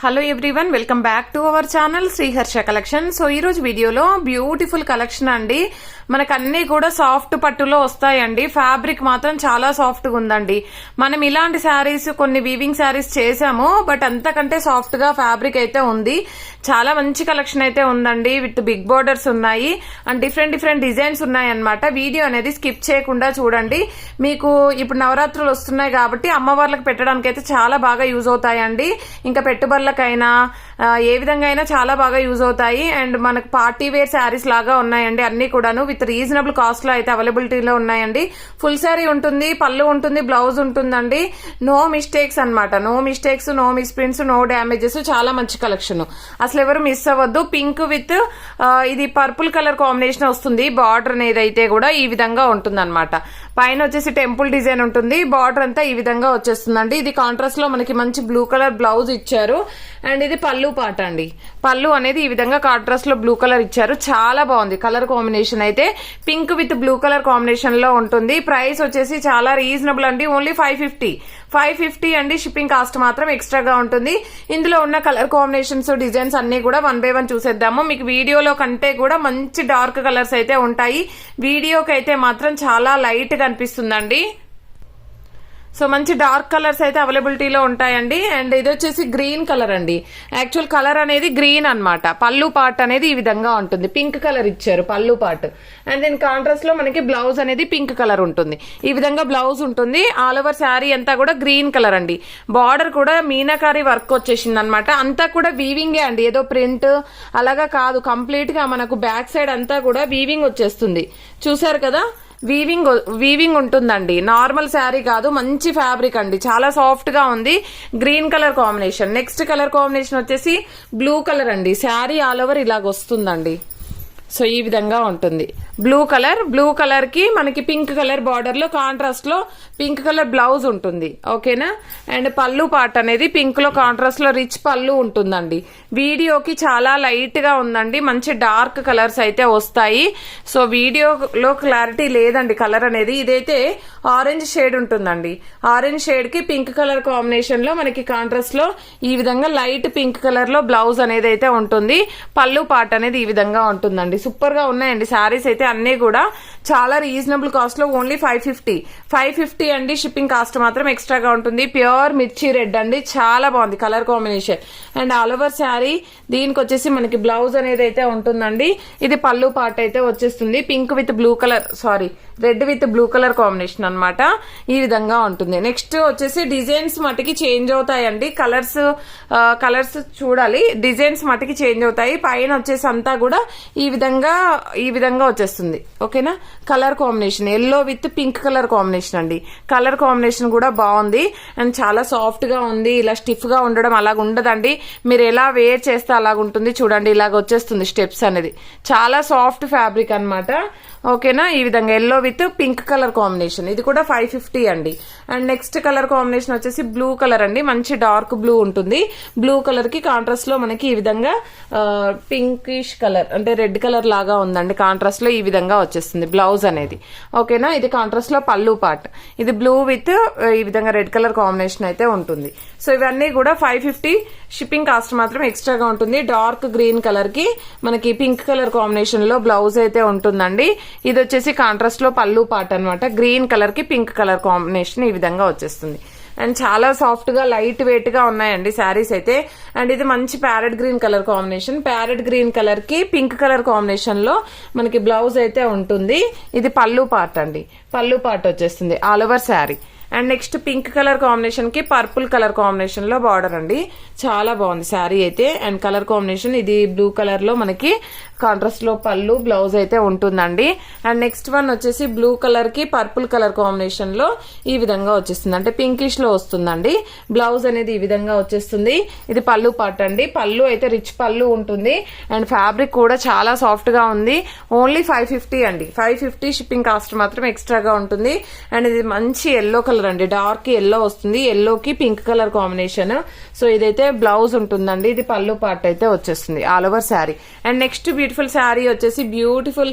Hello everyone, welcome back to our channel Sriharsha collection. So ఈ రోజు వీడియోలో బ్యూటిఫుల్ కలెక్షన్ అండి. మనకు అన్ని కూడా సాఫ్ట్ పట్టులో వస్తాయండి. ఫ్యాబ్రిక్ మాత్రం చాలా సాఫ్ట్ గా ఉందండి. మనం ఇలాంటి శారీస్ కొన్ని వీవింగ్ శారీస్ చేసాము, బట్ అంతకంటే సాఫ్ట్ గా ఫ్యాబ్రిక్ అయితే ఉంది. చాలా మంచి కలెక్షన్ అయితే ఉందండి. విత్ బిగ్ బోర్డర్స్ ఉన్నాయి అండ్ డిఫరెంట్ డిఫరెంట్ డిజైన్స్ ఉన్నాయి అన్నమాట. వీడియో అనేది స్కిప్ చేయకుండా చూడండి. మీకు ఇప్పుడు నవరాత్రులు వస్తున్నాయి కాబట్టి అమ్మవార్లకు పెట్టడానికి అయితే చాలా బాగా యూజ్ అవుతాయండి. ఇంకా పెట్టుబడులకైనా ఏ విధంగా అయినా చాలా బాగా యూజ్ అవుతాయి. అండ్ మనకు పార్టీ వేర్ శారీస్ లాగా ఉన్నాయండి. అన్ని కూడాను విత్ రీజనబుల్ కాస్ట్ లో అయితే అవైలబిలిటీలో ఉన్నాయండి. ఫుల్ శారీ ఉంటుంది, పళ్ళు ఉంటుంది, బ్లౌజ్ ఉంటుందండి. నో మిస్టేక్స్ అన్నమాట. No mistakes, no misprints, no damages. చాలా మంచి కలెక్షన్, అసలు ఎవరు మిస్ అవ్వద్దు. పింక్ విత్ ఇది పర్పుల్ కలర్ కాంబినేషన్ వస్తుంది. బార్డర్ అనేది అయితే కూడా ఈ విధంగా ఉంటుంది అనమాట. పైన వచ్చేసి టెంపుల్ డిజైన్ ఉంటుంది. బార్డర్ అంతా ఈ విధంగా వచ్చేస్తుందండి. ఇది కాంట్రాస్ట్ లో మనకి మంచి బ్లూ కలర్ బ్లౌజ్ ఇచ్చారు. అండ్ ఇది పళ్ళు పాట అండి. పళ్ళు అనేది ఈ విధంగా కాంట్రాస్ట్ లో బ్లూ కలర్ ఇచ్చారు. చాలా బాగుంది కలర్ కాంబినేషన్ అయితే. Pink with blue colour combination లో ఉంటుంది. ప్రైస్ వచ్చేసి చాలా రీజనబుల్ అండి. ఓన్లీ 550 అండి. షిప్పింగ్ కాస్ట్ మాత్రం ఎక్స్ట్రాగా ఉంటుంది. ఇందులో ఉన్న కలర్ కాంబినేషన్స్, డిజైన్స్ అన్ని కూడా 1 by 1 చూసేద్దాము. మీకు వీడియోలో కంటే కూడా మంచి డార్క్ కలర్స్ అయితే ఉంటాయి. వీడియోకి అయితే మాత్రం చాలా లైట్ గా అనిపిస్తుందండి. సో మంచి డార్క్ కలర్స్ అయితే అవైలబిలిటీలో ఉంటాయండి. అండ్ ఇది వచ్చేసి గ్రీన్ కలర్ అండి. యాక్చువల్ కలర్ అనేది గ్రీన్ అన్నమాట. పళ్ళు పార్ట్ అనేది ఈ విధంగా ఉంటుంది. పింక్ కలర్ ఇచ్చారు పళ్ళు పార్ట్. అండ్ దీని కాంట్రాస్ట్ లో మనకి బ్లౌజ్ అనేది పింక్ కలర్ ఉంటుంది. ఈ విధంగా బ్లౌజ్ ఉంటుంది. ఆల్ ఓవర్ శారీ అంతా కూడా గ్రీన్ కలర్ అండి. బార్డర్ కూడా మీనాకారి వర్క్ వచ్చేసింది అనమాట. అంతా కూడా వీవింగే అండి. ఏదో ప్రింట్ అలాగా కాదు, కంప్లీట్ గా మనకు బ్యాక్ సైడ్ అంతా కూడా వీవింగ్ వచ్చేస్తుంది. చూసారు కదా, వీవింగ్ ఉంటుందండి. నార్మల్ శారీ కాదు, మంచి ఫ్యాబ్రిక్ అండి. చాలా సాఫ్ట్ గా ఉంది. Green colour combination. Next colour combination వచ్చేసి బ్లూ కలర్ అండి. శారీ ఆల్ ఓవర్ ఇలాగ వస్తుందండి. సో ఈ విధంగా ఉంటుంది. బ్లూ కలర్ కి మనకి పింక్ కలర్ బార్డర్ లో కాంట్రాస్ట్ లో పింక్ కలర్ బ్లౌజ్ ఉంటుంది. ఓకేనా. అండ్ పళ్ళు పార్ట్ అనేది పింక్ లో కాంట్రాస్ట్ లో రిచ్ పళ్ళు ఉంటుందండి. వీడియోకి చాలా లైట్ గా ఉందండి. మంచి డార్క్ కలర్స్ అయితే వస్తాయి. సో వీడియోలో క్లారిటీ లేదండి కలర్ అనేది. ఇదైతే ఆరెంజ్ షేడ్ ఉంటుందండి. ఆరెంజ్ షేడ్ కి పింక్ కలర్ కాంబినేషన్ లో మనకి కాంట్రాస్ట్ లో ఈ విధంగా లైట్ పింక్ కలర్ లో బ్లౌజ్ అనేది అయితే ఉంటుంది. పళ్ళు పార్ట్ అనేది ఈ విధంగా ఉంటుందండి. సూపర్ గా ఉన్నాయండి శారీస్ అయితే అన్ని కూడా. చాలా రీజనబుల్ కాస్ట్ లో ఓన్లీ 550 అండి. షిప్పింగ్ కాస్ట్ మాత్రం ఎక్స్ట్రాగా ఉంటుంది. ప్యూర్ మిర్చి రెడ్ అండి. చాలా బాగుంది colour combination. And all over sari దీనికి వచ్చేసి మనకి బ్లౌజ్ అనేది అయితే ఉంటుందండి. ఇది పళ్ళు పార్ట్ అయితే వచ్చేస్తుంది. Pink with blue colour, red with blue colour combination అన్నమాట. ఈ విధంగా ఉంటుంది. నెక్స్ట్ వచ్చేసి డిజైన్స్ మటుకి చేంజ్ అవుతాయండి. కలర్స్ చూడాలి. డిజైన్స్ మటుకి చేంజ్ అవుతాయి. పైన వచ్చేసి అంతా కూడా ఈ విధంగా వచ్చేస్తుంది. ఓకేనా. Colour combination yellow with pink colour combination అండి. కలర్ కాంబినేషన్ కూడా బాగుంది. అండ్ చాలా సాఫ్ట్ గా ఉంది. ఇలా స్టిఫ్ గా ఉండడం అలాగ ఉండదండి. మీరు ఎలా వేర్ చేస్తే అలాగ ఉంటుంది. చూడండి ఇలాగ వచ్చేస్తుంది స్టెప్స్ అనేది. చాలా సాఫ్ట్ ఫ్యాబ్రిక్ అన్నమాట. ఓకేనా. ఈ విధంగా yellow with pink colour combination. ఇది కూడా 550 అండి. అండ్ నెక్స్ట్ కలర్ కాంబినేషన్ వచ్చేసి బ్లూ కలర్ అండి. మంచి డార్క్ బ్లూ ఉంటుంది. బ్లూ కలర్ కి కాంట్రాస్ట్ లో మనకి ఈ విధంగా పింకిష్ కలర్ అంటే రెడ్ కలర్ లాగా ఉందండి. కాంట్రాస్ట్ లో ఈ విధంగా వచ్చేస్తుంది బ్లౌజ్ అనేది. ఓకేనా. ఇది కాంట్రాస్ట్ లో పళ్ళు పార్ట్. ఇది బ్లూ విత్ ఈ విధంగా రెడ్ కలర్ కాంబినేషన్ అయితే ఉంటుంది. సో ఇవన్నీ కూడా 550. షిప్పింగ్ కాస్ట్ మాత్రం ఎక్స్ట్రాగా ఉంటుంది. డార్క్ గ్రీన్ కలర్ కి మనకి పింక్ కలర్ కాంబినేషన్ లో బ్లౌజ్ అయితే ఉంటుందండి. ఇది వచ్చేసి కాంట్రాస్ట్ లో పళ్ళు పార్ట్ అనమాట. గ్రీన్ కలర్ కి పింక్ కలర్ కాంబినేషన్ ఈ విధంగా వచ్చేస్తుంది. అండ్ చాలా సాఫ్ట్ గా లైట్ వెయిట్ గా ఉన్నాయండి శారీస్ అయితే. అండ్ ఇది మంచి parrot green colour combination. Parrot green colour కి పింక్ కలర్ కాంబినేషన్ లో మనకి బ్లౌజ్ అయితే ఉంటుంది. ఇది పళ్ళు పార్ట్ అండి. పళ్ళు పార్ట్ వచ్చేస్తుంది all over sari. And next pink colour combination కి పర్పుల్ కలర్ కాంబినేషన్ లో బార్డర్ అండి. చాలా బాగుంది శారీ అయితే. అండ్ కలర్ కాంబినేషన్ ఇది బ్లూ కలర్ లో మనకి కాంట్రాస్ట్ లో పళ్ళు బ్లౌజ్ అయితే ఉంటుందండి. అండ్ నెక్స్ట్ వన్ వచ్చేసి బ్లూ కలర్ కి పర్పుల్ కలర్ కాంబినేషన్ లో ఈ విధంగా వచ్చేస్తుంది. అంటే పింకిష్ లో వస్తుందండి. బ్లౌజ్ అనేది ఈ విధంగా వచ్చేస్తుంది. ఇది పళ్ళు పార్ట్ అండి. పళ్ళు అయితే రిచ్ పళ్ళు ఉంటుంది. అండ్ ఫ్యాబ్రిక్ కూడా చాలా సాఫ్ట్ గా ఉంది. ఓన్లీ 550 అండి. 550. షిప్పింగ్ కాస్ట్ మాత్రం ఎక్స్ట్రాగా ఉంటుంది. అండ్ ఇది మంచి ఎల్లో కలర్ అండి. డార్క్ ఎల్లో వస్తుంది. ఎల్లోకి పింక్ కలర్ కాంబినేషన్. సో ఇదైతే బ్లౌజ్ ఉంటుందండి. ఇది పళ్ళు పార్ట్ అయితే వచ్చేస్తుంది all over sari. And next beautiful sari వచ్చేసి బ్యూటిఫుల్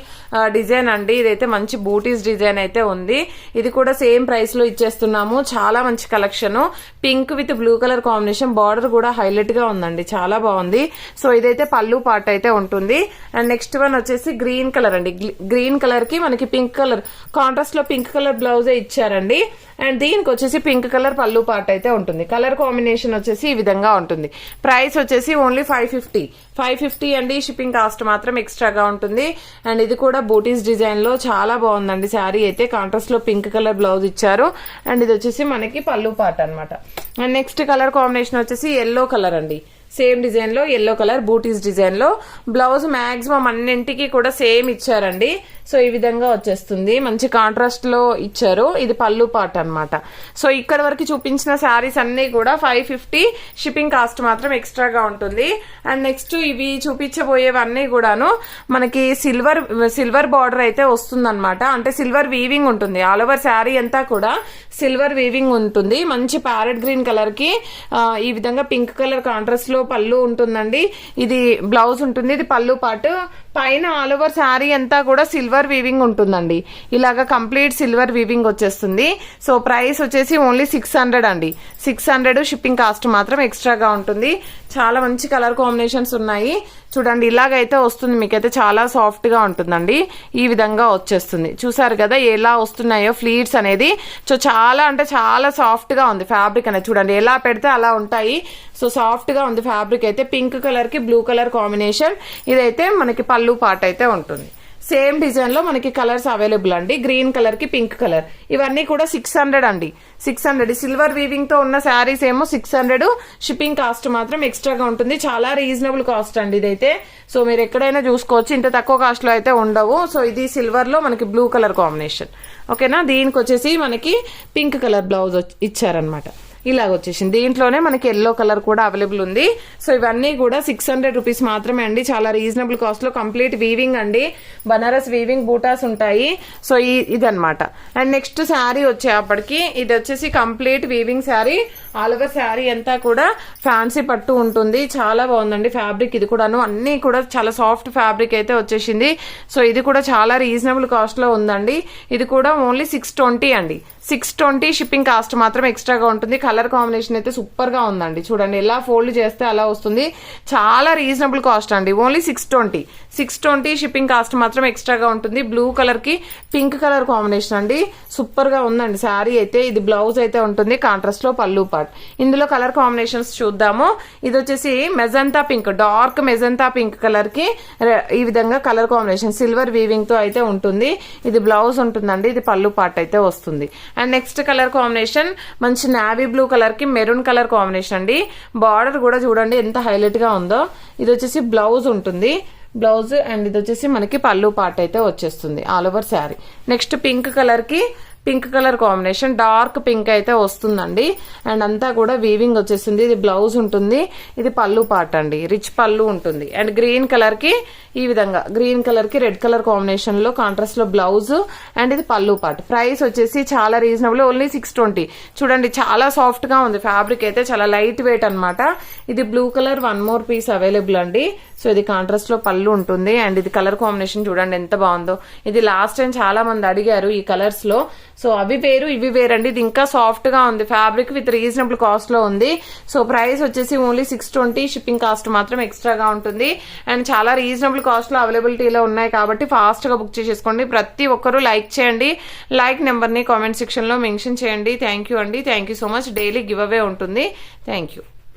డిజైన్ అండి. ఇదైతే మంచి బూటీస్ డిజైన్ అయితే ఉంది. ఇది కూడా సేమ్ ప్రైస్ లో ఇచ్చేస్తున్నాము. చాలా మంచి collection. Pink with blue colour combination, border కూడా హైలైట్ గా ఉందండి, చాలా బాగుంది. సో ఇదైతే పళ్ళు పార్ట్ అయితే ఉంటుంది. అండ్ నెక్స్ట్ వన్ వచ్చేసి గ్రీన్ కలర్ అండి. గ్రీన్ కలర్ కి మనకి పింక్ కలర్ కాంట్రాస్ట్ లో పింక్ కలర్ బ్లౌజ్ ఇచ్చారండి. అండ్ దీనికి వచ్చేసి పింక్ కలర్ పళ్ళు పార్ట్ అయితే ఉంటుంది. కలర్ కాంబినేషన్ వచ్చేసి ఈ విధంగా ఉంటుంది. ప్రైస్ వచ్చేసి ఓన్లీ 550 అండి. షిప్పింగ్ కాస్ట్ మాత్రం ఎక్స్ట్రాగా ఉంటుంది. అండ్ ఇది కూడా బూటీస్ డిజైన్ లో చాలా బాగుందండి. శారీ అయితే కాంట్రాస్ట్ లో పింక్ కలర్ బ్లౌజ్ ఇచ్చారు. అండ్ ఇది వచ్చేసి మనకి పళ్ళు పార్ట్ అన్నమాట. అండ్ నెక్స్ట్ కలర్ కాంబినేషన్ వచ్చేసి ఎల్లో కలర్ అండి. సేమ్ డిజైన్ లో ఎల్లో కలర్ బూటీస్ డిజైన్ లో బ్లౌజ్ మాక్సిమం అన్నింటికి కూడా సేమ్ ఇచ్చారండి. సో ఈ విధంగా వచ్చేస్తుంది. మంచి కాంట్రాస్ట్ లో ఇచ్చారు. ఇది పళ్ళు పార్ట్ అన్నమాట. సో ఇక్కడ వరకు చూపించిన శారీస్ అన్ని కూడా 550. షిప్పింగ్ కాస్ట్ మాత్రం ఎక్స్ట్రాగా ఉంటుంది. అండ్ నెక్స్ట్ ఇవి చూపించబోయేవన్నీ కూడాను మనకి సిల్వర్ బార్డర్ అయితే వస్తుంది అనమాట. అంటే సిల్వర్ వీవింగ్ ఉంటుంది. ఆల్ ఓవర్ శారీ అంతా కూడా సిల్వర్ వీవింగ్ ఉంటుంది. మంచి ప్యారెట్ గ్రీన్ కలర్ కి ఈ విధంగా పింక్ కలర్ కాంట్రాస్ట్ లో పళ్ళు ఉంటుందండి. ఇది బ్లౌజ్ ఉంటుంది. ఇది పళ్ళు పార్ట్. పైన ఆల్ ఓవర్ శారీ అంతా కూడా సిల్వర్ వీవింగ్ ఉంటుందండి. ఇలాగా కంప్లీట్ సిల్వర్ వీవింగ్ వచ్చేస్తుంది. సో ప్రైస్ వచ్చేసి ఓన్లీ 600 అండి. 600. షిప్పింగ్ కాస్ట్ మాత్రం ఎక్స్ట్రాగా ఉంటుంది. చాలా మంచి కలర్ కాంబినేషన్స్ ఉన్నాయి. చూడండి ఇలాగైతే వస్తుంది. మీకైతే చాలా సాఫ్ట్ గా ఉంటుందండి. ఈ విధంగా వచ్చేస్తుంది. చూసారు కదా ఎలా వస్తున్నాయో ఫ్లీట్స్ అనేది. సో చాలా అంటే చాలా సాఫ్ట్ గా ఉంది ఫ్యాబ్రిక్ అనేది. చూడండి ఎలా పెడితే అలా ఉంటాయి. సో సాఫ్ట్ గా ఉంది ఫ్యాబ్రిక్ అయితే. పింక్ కలర్ కి బ్లూ కలర్ కాంబినేషన్. ఇదైతే మనకి పళ్ళు పార్ట్ అయితే ఉంటుంది. సేమ్ డిజైన్ లో మనకి కలర్స్ అవైలబుల్ అండి. గ్రీన్ కలర్ కి పింక్ కలర్. ఇవన్నీ కూడా 600 అండి. 600. సిల్వర్ వీవింగ్ తో ఉన్న శారీస్ ఏమో 600. షిప్పింగ్ కాస్ట్ మాత్రం ఎక్స్ట్రాగా ఉంటుంది. చాలా రీజనబుల్ కాస్ట్ అండి ఇదైతే. సో మీరు ఎక్కడైనా చూసుకోవచ్చు. ఇంత తక్కువ కాస్ట్ లో అయితే ఉండవు. సో ఇది సిల్వర్ లో మనకి బ్లూ కలర్ కాంబినేషన్. ఓకేనా. దీనికి వచ్చేసి మనకి పింక్ కలర్ బ్లౌజ్ ఇచ్చారనమాట. ఇలాగ వచ్చేసింది. దీంట్లోనే మనకి ఎల్లో కలర్ కూడా అవైలబుల్ ఉంది. సో ఇవన్నీ కూడా 600 రూపీస్ మాత్రమే అండి. చాలా రీజనబుల్ కాస్ట్ లో కంప్లీట్ వీవింగ్ అండి. బనారస్ వీవింగ్ బూటాస్ ఉంటాయి. సో ఇదనమాట. అండ్ నెక్స్ట్ శారీ వచ్చేప్పటికి ఇది వచ్చేసి complete weaving sari. All over sari అంతా కూడా ఫ్యాన్సీ పట్టు ఉంటుంది. చాలా బాగుందండి ఫ్యాబ్రిక్. ఇది కూడాను అన్ని కూడా చాలా సాఫ్ట్ ఫ్యాబ్రిక్ అయితే వచ్చేసింది. సో ఇది కూడా చాలా రీజనబుల్ కాస్ట్ లో ఉందండి. ఇది కూడా ఓన్లీ 620 అండి. 620. షిప్పింగ్ కాస్ట్ మాత్రం ఎక్స్ట్రాగా ఉంటుంది. కలర్ కాంబినేషన్ అయితే సూపర్ గా ఉందండి. చూడండి ఎలా ఫోల్డ్ చేస్తే అలా వస్తుంది. చాలా రీజనబుల్ కాస్ట్ అండి. ఓన్లీ 620. షిప్పింగ్ కాస్ట్ మాత్రం ఎక్స్ట్రాగా ఉంటుంది. బ్లూ కలర్ కి పింక్ కలర్ కాంబినేషన్ అండి. సూపర్ గా ఉందండి శారీ అయితే. ఇది బ్లౌజ్ అయితే ఉంటుంది. కాంట్రాస్ట్ లో పళ్ళు పార్ట్. ఇందులో కలర్ కాంబినేషన్స్ చూద్దాము. ఇది వచ్చేసి magenta pink, dark magenta pink colour కి ఈ విధంగా కలర్ కాంబినేషన్ సిల్వర్ వీవింగ్ తో అయితే ఉంటుంది. ఇది బ్లౌజ్ ఉంటుందండి. ఇది పళ్ళు పార్ట్ అయితే వస్తుంది. అండ్ నెక్స్ట్ కలర్ కాంబినేషన్ మంచి నావీ బ్లూ కలర్ కి మెరూన్ కలర్ కాంబినేషన్ అండి. బార్డర్ కూడా చూడండి ఎంత హైలైట్ గా ఉందో. ఇది వచ్చేసి బ్లౌజ్ ఉంటుంది. బ్లౌజ్ అండ్ ఇది వచ్చేసి మనకి పళ్ళు పార్ట్ అయితే వచ్చేస్తుంది all over sari. Next pink colour కి pink colour combination dark pink అయితే వస్తుందండి. అండ్ అంతా కూడా వీవింగ్ వచ్చేస్తుంది. ఇది బ్లౌజ్ ఉంటుంది. ఇది పళ్ళు పార్ట్ అండి. రిచ్ పళ్ళు ఉంటుంది. అండ్ గ్రీన్ కలర్ కి ఈ విధంగా గ్రీన్ కలర్ కి రెడ్ కలర్ కాంబినేషన్ లో కాంట్రాస్ట్ లో బ్లౌజ్ అండ్ ఇది పళ్ళు పార్ట్. ప్రైస్ వచ్చేసి చాలా రీజనబుల్. ఓన్లీ 620. చూడండి చాలా సాఫ్ట్ గా ఉంది ఫ్యాబ్రిక్ అయితే. చాలా లైట్ వెయిట్ అనమాట. ఇది blue colour 1 more piece available అండి. సో ఇది కాంట్రాస్ట్ లో పళ్ళు ఉంటుంది. అండ్ ఇది కలర్ కాంబినేషన్ చూడండి ఎంత బాగుందో. ఇది లాస్ట్ టైం చాలా మంది అడిగారు ఈ కలర్స్ లో. సో అవి వేరు ఇవి వేరండి. ఇది ఇంకా సాఫ్ట్ గా ఉంది ఫ్యాబ్రిక్ విత్ రీజనబుల్ కాస్ట్ లో ఉంది. సో ప్రైస్ వచ్చేసి ఓన్లీ 620. షిప్పింగ్ కాస్ట్ మాత్రం ఎక్స్ట్రాగా ఉంటుంది. అండ్ చాలా రీజనబుల్ కాస్ట్ లో అవైలబిలిటీలో ఉన్నాయి కాబట్టి ఫాస్ట్ గా బుక్ చేసేసుకోండి. ప్రతి ఒక్కరూ లైక్ చేయండి. లైక్ నెంబర్ ని కామెంట్ సెక్షన్ లో మెన్షన్ చేయండి. థ్యాంక్ యూ అండి. Thank you so much. Daily giveaway ఉంటుంది. Thank you.